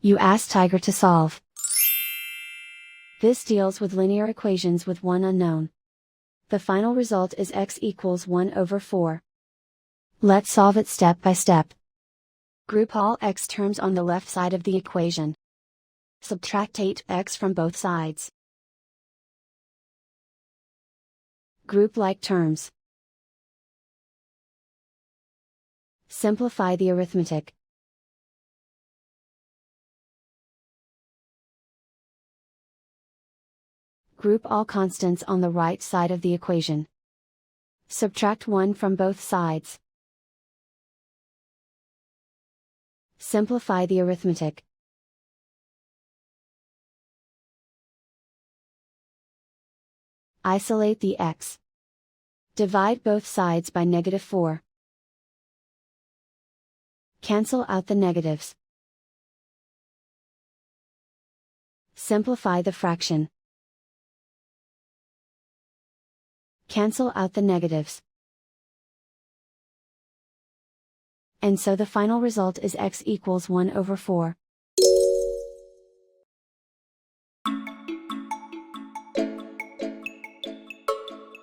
You ask Tiger to solve. This deals with linear equations with one unknown. The final result is x equals 1 over 4. Let's solve it step by step. Group all x terms on the left side of the equation. Subtract 8x from both sides. Group like terms. Simplify the arithmetic. Group all constants on the right side of the equation. Subtract 1 from both sides. Simplify the arithmetic. Isolate the x. Divide both sides by -4. Cancel out the negatives. Simplify the fraction. Cancel out the negatives. And so the final result is x equals 1 over 4.